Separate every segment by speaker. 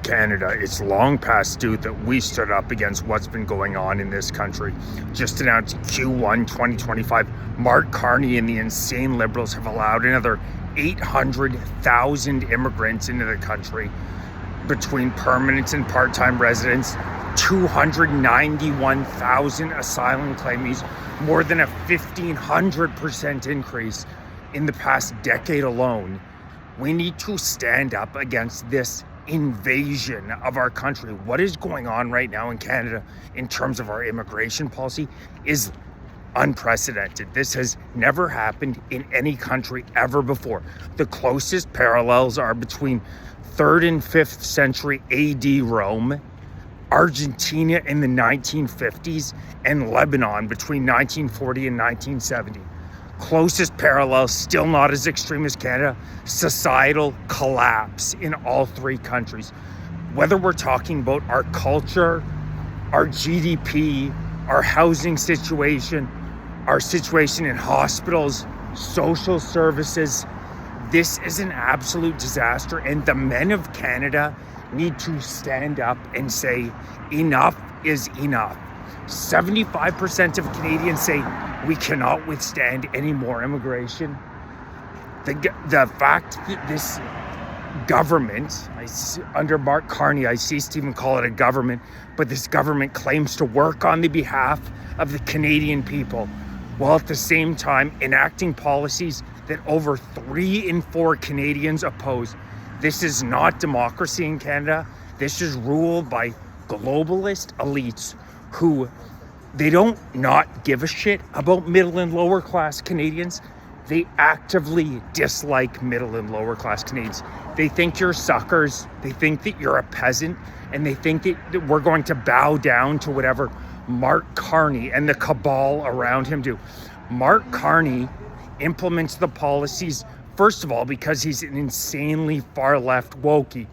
Speaker 1: Canada, it's long past due that we stood up against what's been going on in this country. Just announced Q1 2025, Mark Carney and the insane Liberals have allowed another 800,000 immigrants into the country between permanent and part-time residents, 291,000 asylum claimees, more than a 1,500% increase in the past decade alone. We need to stand up against this invasion of our country. What is going on right now in Canada in terms of our immigration policy is unprecedented. This has never happened in any country ever before. The closest parallels are between 3rd and 5th century AD Rome, Argentina in the 1950s, and Lebanon between 1940 and 1970. Closest parallel, still not as extreme as Canada, societal collapse in all three countries. Whether we're talking about our culture, our GDP, our housing situation, our situation in hospitals, social services, this is an absolute disaster, and the men of Canada need to stand up and say enough is enough. 75% of Canadians say we cannot withstand any more immigration. The fact that this government, under Mark Carney, I cease to even call it a government, but this government claims to work on the behalf of the Canadian people, while at the same time enacting policies that over 3 in 4 Canadians oppose. This is not democracy in Canada. This is ruled by globalist elites who they don't not give a shit about middle and lower class Canadians. They actively dislike middle and lower class Canadians. They think you're suckers. They think that you're a peasant, and they think that we're going to bow down to whatever Mark Carney and the cabal around him do. Mark Carney implements the policies, first of all, because he's an insanely far left wokey,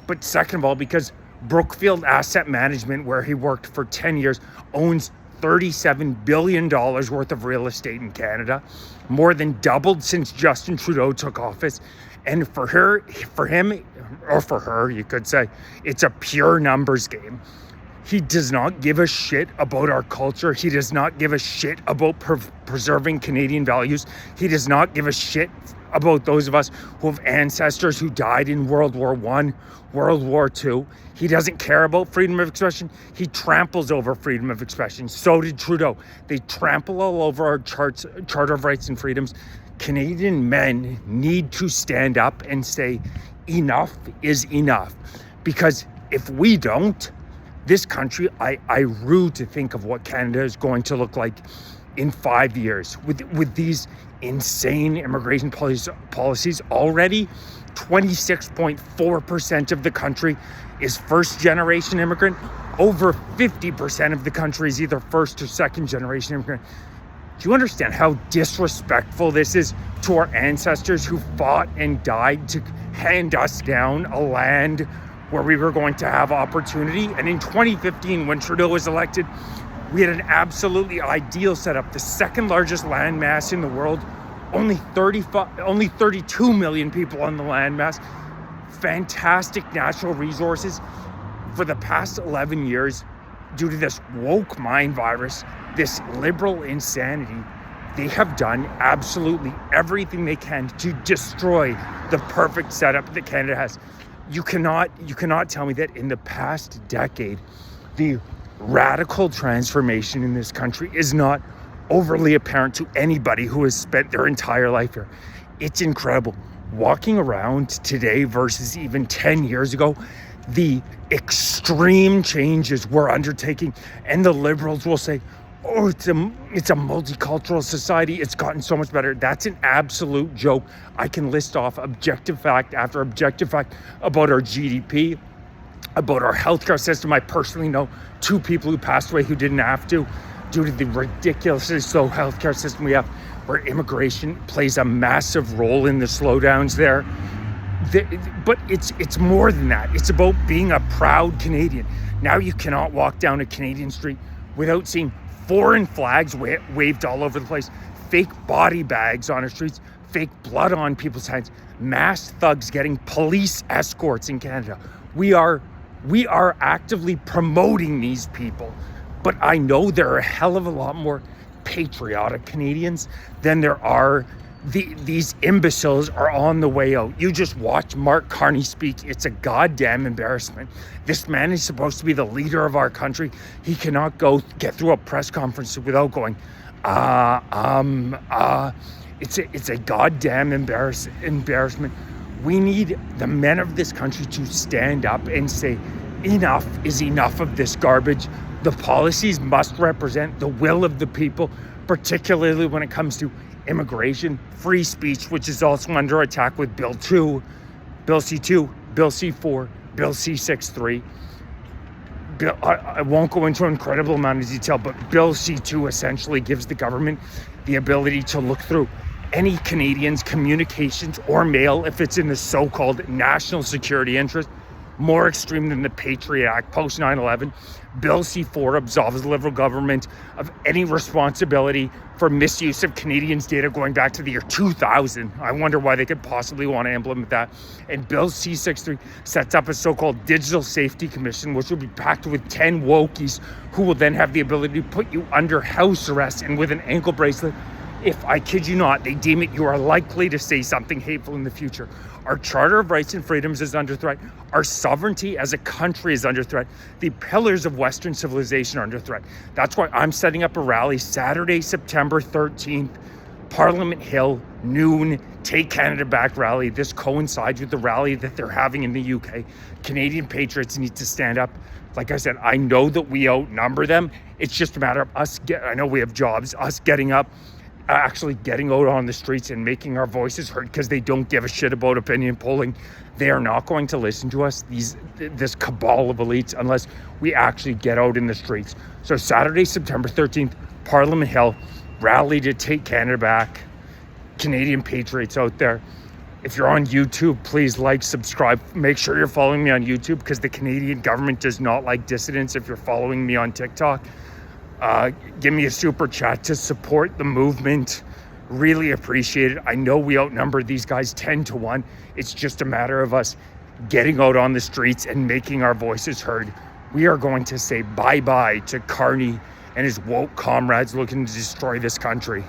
Speaker 1: but second of all, because Brookfield Asset Management, where he worked for 10 years, owns $37 billion worth of real estate in Canada, more than doubled since Justin Trudeau took office. And for him, or for her, you could say, it's a pure numbers game. He does not give a shit about our culture. He does not give a shit about preserving Canadian values. He does not give a shit about those of us who have ancestors who died in World War I, World War II. He doesn't care about freedom of expression. He tramples over freedom of expression. So did Trudeau. They trample all over our Charter of Rights and Freedoms. Canadian men need to stand up and say, enough is enough. Because if we don't, this country, I rue to think of what Canada is going to look like in 5 years with these insane immigration policies. Already 26.4% of the country is first generation immigrant. Over 50% of the country is either first or second generation immigrant. Do you understand how disrespectful this is to our ancestors who fought and died to hand us down a land where we were going to have opportunity? And in 2015, when Trudeau was elected, we had an absolutely ideal setup, the second largest landmass in the world, only 32 million people on the landmass, fantastic natural resources. For the past 11 years, due to this woke mind virus, this liberal insanity, they have done absolutely everything they can to destroy the perfect setup that Canada has. You cannot tell me that in the past decade, the radical transformation in this country is not overly apparent to anybody who has spent their entire life here. It's incredible. Walking around today versus even 10 years ago, the extreme changes we're undertaking, and the liberals will say, oh, it's a multicultural society. It's gotten so much better. That's an absolute joke. I can list off objective fact after objective fact about our GDP, about our healthcare system. I personally know 2 people who passed away who didn't have to due to the ridiculously slow healthcare system we have, where immigration plays a massive role in the slowdowns there. But it's more than that. It's about being a proud Canadian. Now you cannot walk down a Canadian street without seeing foreign flags waved all over the place, fake body bags on our streets, fake blood on people's hands, masked thugs getting police escorts in Canada. We are We are actively promoting these people. But I know there are a hell of a lot more patriotic Canadians than there are these imbeciles are on the way out. You just watch Mark Carney speak. It's a goddamn embarrassment. This man is supposed to be the leader of our country. He cannot get through a press conference without going, It's a goddamn embarrassment. We need the men of this country to stand up and say, enough is enough of this garbage. The policies must represent the will of the people, particularly when it comes to immigration, free speech, which is also under attack with Bill 2, Bill C2, Bill C4, Bill C63. I won't go into an incredible amount of detail, but Bill C2 essentially gives the government the ability to look through any Canadian's communications or mail if it's in the so-called national security interest, more extreme than the Patriot Act post 9/11. Bill C4 absolves the Liberal government of any responsibility for misuse of Canadians' data going back to the year 2000. I wonder why they could possibly want to implement that. And Bill C63 sets up a so-called Digital Safety Commission, which will be packed with 10 wokies who will then have the ability to put you under house arrest and with an ankle bracelet if, I kid you not, they deem it you are likely to say something hateful in the future. Our Charter of Rights and Freedoms is under threat. Our sovereignty as a country is under threat. The pillars of Western civilization are under threat. That's why I'm setting up a rally Saturday, September 13th, Parliament Hill, noon, Take Canada Back rally. This coincides with the rally that they're having in the UK. Canadian patriots need to stand up. Like I said, I know that we outnumber them. It's just a matter of us, I know we have jobs, us getting up, actually getting out on the streets and making our voices heard, because they don't give a shit about opinion polling. They are not going to listen to us, this cabal of elites, unless we actually get out in the streets. So Saturday, September 13th, Parliament Hill, rally to Take Canada Back. Canadian patriots out there. If you're on YouTube, please like, subscribe. Make sure you're following me on YouTube, because the Canadian government does not like dissidents. If you're following me on TikTok, give me a super chat to support the movement. Really appreciate it. I know we outnumber these guys 10-1. It's just a matter of us getting out on the streets and making our voices heard. We are going to say bye-bye to Carney and his woke comrades looking to destroy this country.